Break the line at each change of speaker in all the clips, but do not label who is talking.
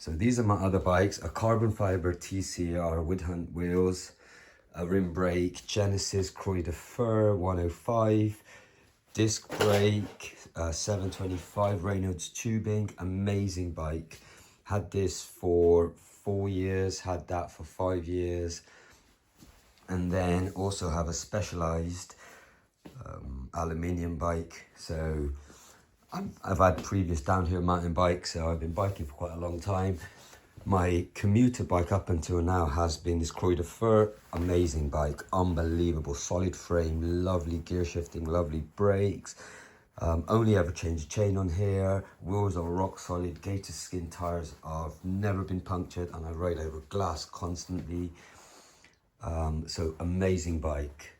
So these are my other bikes, a carbon fiber TCR wood hunt wheels, a rim brake, Genesis Croix de Fer 105, disc brake, 725 Reynolds tubing, amazing bike. Had this for 4 years, had that for 5 years, and then also have a specialized aluminium bike. So I've had previous downhill mountain bikes, so I've been biking for quite a long time. My commuter bike up until now has been this Croix de Fer, amazing bike, unbelievable, solid frame, lovely gear shifting, lovely brakes. Only ever changed chain on here, wheels are rock solid, gator skin tires have never been punctured, and I ride over glass constantly. So amazing bike,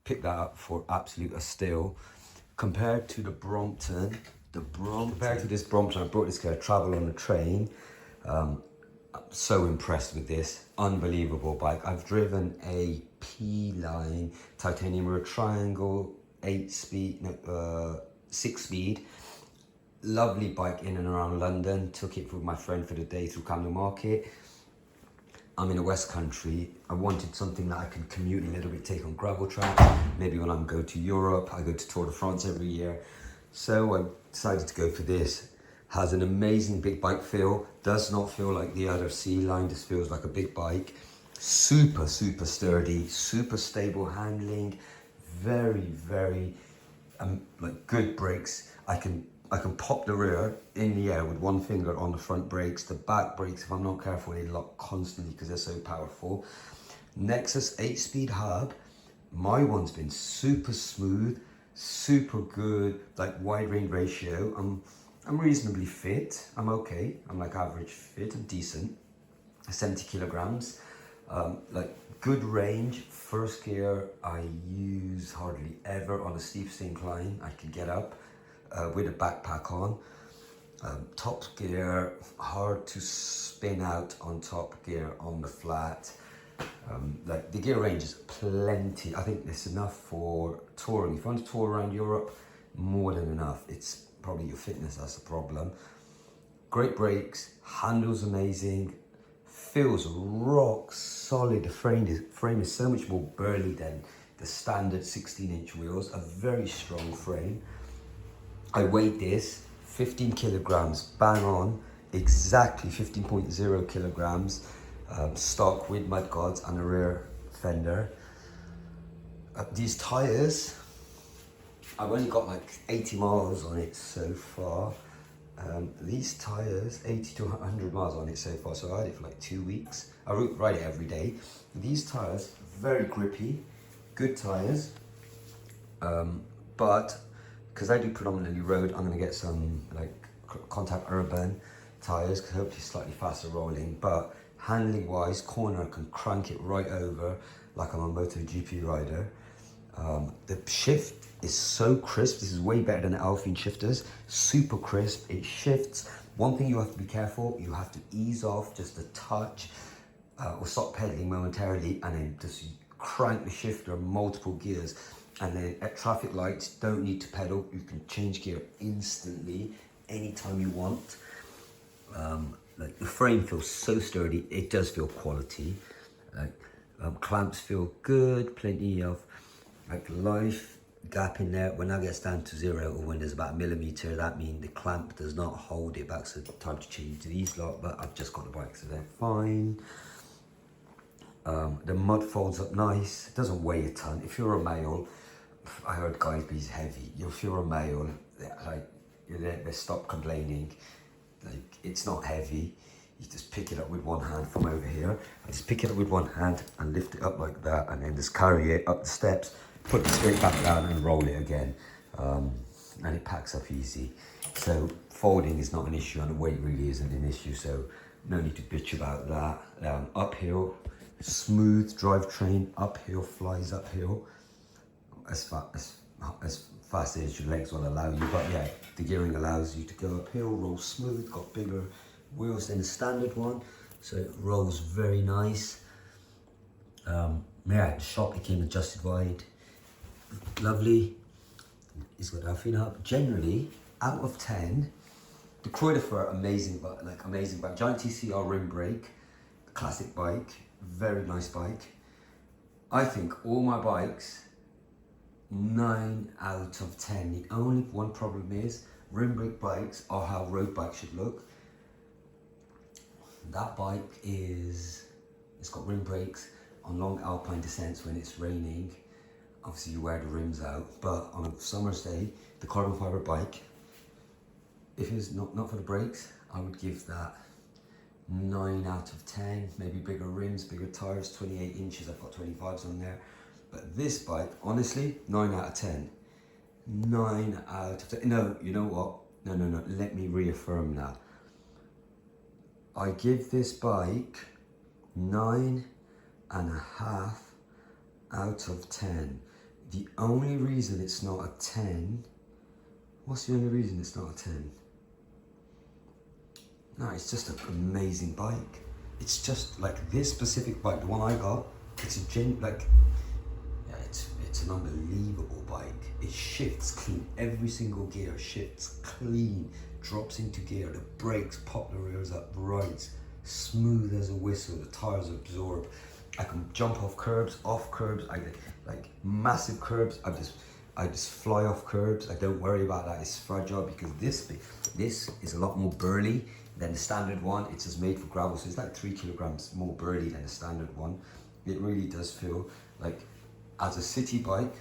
picked that up for absolute a steal. Compared to the Brompton, compared to this Brompton, I brought this guy travel on the train. I'm so impressed with this, unbelievable bike. I've driven a P line titanium rear triangle, 6-speed, lovely bike in and around London. Took it with my friend for the day through Camden Market. I'm in the West Country. I wanted something that I can commute a little bit, take on gravel tracks. Maybe when I go to Europe, I go to Tour de France every year. So I decided to go for this. Has an amazing big bike feel. Does not feel like the other C line. This feels like a big bike. Super, super sturdy, super stable handling. Very, very like good brakes. I can pop the rear in the air with one finger on the front brakes. The back brakes, if I'm not careful, they lock constantly because they're so powerful. Nexus 8-speed hub. My one's been super smooth, super good, like wide range ratio. I'm reasonably fit. I'm okay. I'm like average fit. I'm decent. 70 kilograms. Like good range. First gear I use hardly ever on a steep incline. I can get up with a backpack on. Top gear, hard to spin out on top gear on the flat. Like the gear range is plenty. I think it's enough for touring. If you want to tour around Europe, more than enough. It's probably your fitness that's the problem. Great brakes, handles amazing, feels rock solid. The frame is so much more burly than the standard 16-inch wheels. A very strong frame. I weighed this 15 kilograms, bang on, exactly 15.0 kilograms, stock with mudguards and a rear fender. These tires, I've only got like 80 miles on it so far. These tires, 80 to 100 miles on it so far, so I had it for like 2 weeks. I ride it every day. These tires, very grippy, good tires, but because I do predominantly road, I'm going to get some like contact urban tires, because hopefully slightly faster rolling. But handling wise, corner I can crank it right over like I'm a MotoGP rider. The shift is so crisp. This is way better than the Alfine shifters. Super crisp. It shifts. One thing you have to be careful, you have to ease off just a touch or stop pedaling momentarily, and then just crank the shifter multiple gears. And then at traffic lights, don't need to pedal. You can change gear instantly, anytime you want. Like the frame feels so sturdy. It does feel quality. Like clamps feel good. Plenty of like life gap in there. When that gets down to 0, or when there's about 1 millimeter, that means the clamp does not hold it back. So time to change these lot. But I've just got the bike, so they're fine. The mud folds up nice. It doesn't weigh a ton. If you're a male, I heard guys be heavy. If you're a male, they stop complaining. Like, it's not heavy. You just pick it up with one hand from over here. I just pick it up with one hand and lift it up like that, and then just carry it up the steps, put it straight back down and roll it again. And it packs up easy. So folding is not an issue, and the weight really isn't an issue, so no need to bitch about that. Uphill, smooth drivetrain, uphill, flies uphill. As fast as your legs will allow you, but yeah, the gearing allows you to go uphill, roll smooth, got bigger wheels than the standard one, so it rolls very nice. Yeah, the shock became adjusted wide, lovely. It's got Alfine up. Generally, out of 10, The Croidifer, amazing bike. Giant TCR rim brake, classic bike, very nice bike. I think all my bikes, 9 out of 10. The only one problem is rim brake bikes are how road bikes should look. That bike it's got rim brakes on long alpine descents when it's raining. Obviously you wear the rims out, but on a summer's day, the carbon fiber bike, if it was not for the brakes, I would give that 9 out of 10, maybe bigger rims, bigger tires, 28 inches, I've got 25s on there. But this bike, honestly, 9 out of 10. 9 out of 10. No, you know what? No, let me reaffirm that. I give this bike 9.5 out of 10. The only reason it's not a 10, what's the only reason it's not a 10? No, it's just an amazing bike. It's just like this specific bike, the one I got, it's an unbelievable bike. It shifts clean, every single gear shifts clean, drops into gear, the brakes pop the rears up right, smooth as a whistle, the tires absorb. I can jump off curbs, I get like massive curbs, I just fly off curbs. I don't worry about that, it's fragile because this is a lot more burly than the standard one. It's just made for gravel, so it's like 3 kilograms more burly than the standard one. It really does feel like, as a city bike,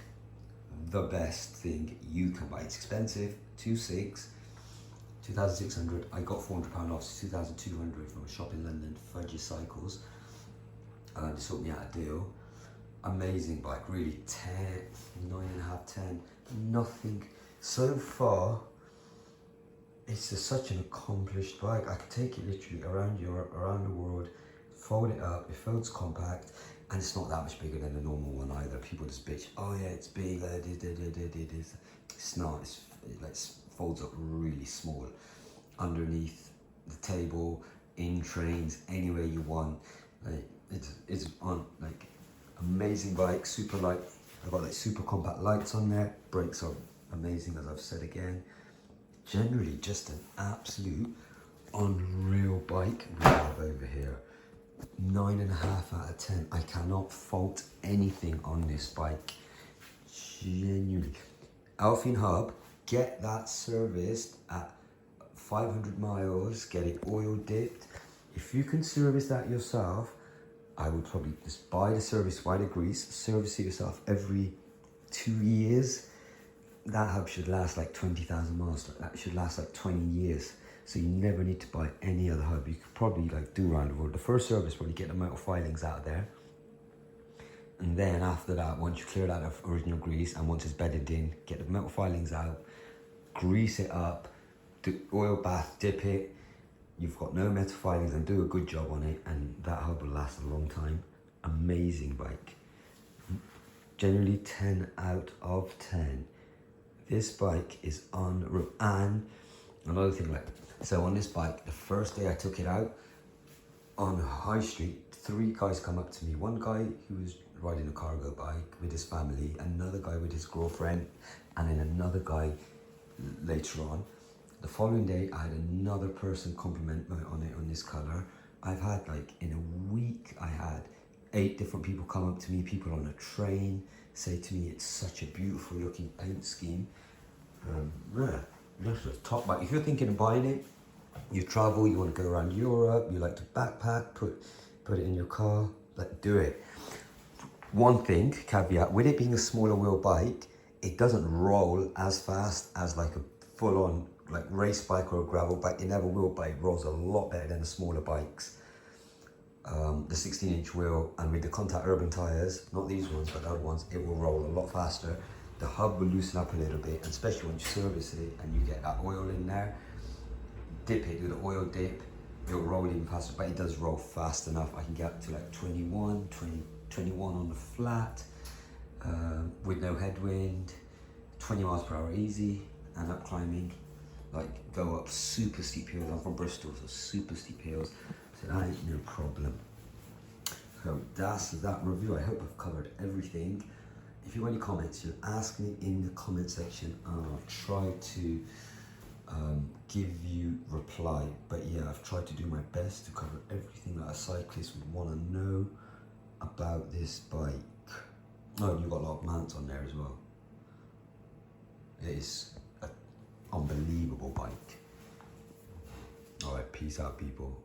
the best thing you can buy. It's expensive, 2,600. I got £400 off, 2,200 from a shop in London, Fudgy Cycles. They sorted me out a deal. Amazing bike, really 10, 9.5, 10, nothing. So far, it's just such an accomplished bike. I could take it literally around Europe, around the world, fold it up, it folds compact, and it's not that much bigger than the normal one either. People just bitch, oh yeah, it's big, it's not, it like folds up really small. Underneath the table, in trains, anywhere you want. Like, it's on, like, amazing bike, super light. I've got like super compact lights on there, brakes are amazing, as I've said again. Generally just an absolute unreal bike we have over here. 9.5 out of 10. I cannot fault anything on this bike. Genuinely. Alfine Hub, get that serviced at 500 miles, get it oil dipped. If you can service that yourself, I would probably just buy the service, buy the grease, service it yourself every 2 years. That hub should last like 20,000 miles. That should last like 20 years. So you never need to buy any other hub. You could probably like do around the world. The first service, probably get the metal filings out of there. And then after that, once you clear that of original grease and once it's bedded in, get the metal filings out, grease it up, do oil bath, dip it. You've got no metal filings and do a good job on it, and that hub will last a long time. Amazing bike. Generally 10 out of 10. This bike is unreal. And another thing, like, so on this bike, the first day I took it out on High Street, 3 guys come up to me. One guy who was riding a cargo bike with his family, another guy with his girlfriend, and then another guy later on. The following day, I had another person compliment me on it, on this colour. I've had, like, in a week, I had 8 different people come up to me, people on a train, say to me, it's such a beautiful looking paint scheme. Yeah, that's a top bike. If you're thinking of buying it, you travel, you want to go around Europe, you like to backpack, put it in your car, like, do it. One thing, caveat, with it being a smaller wheel bike, it doesn't roll as fast as like a full-on like race bike or a gravel bike. It never will, but it rolls a lot better than the smaller bikes. The 16-inch wheel, and with the contact urban tires, not these ones but the other ones, it will roll a lot faster. The hub will loosen up a little bit, and especially when you service it and you get that oil in there, dip it, do the oil dip, it'll roll even faster, but it does roll fast enough. I can get up to like 21 on the flat, with no headwind, 20 miles per hour easy, and up climbing, like go up super steep hills. I'm from Bristol, so super steep hills, so that ain't no problem. So that's that review. I hope I've covered everything. If you have any comments, you'll ask me in the comment section, and I'll try to give you reply. But yeah, I've tried to do my best to cover everything that a cyclist would want to know about this bike. Oh, and you've got a lot of mounts on there as well. It is an unbelievable bike. Alright, peace out, people.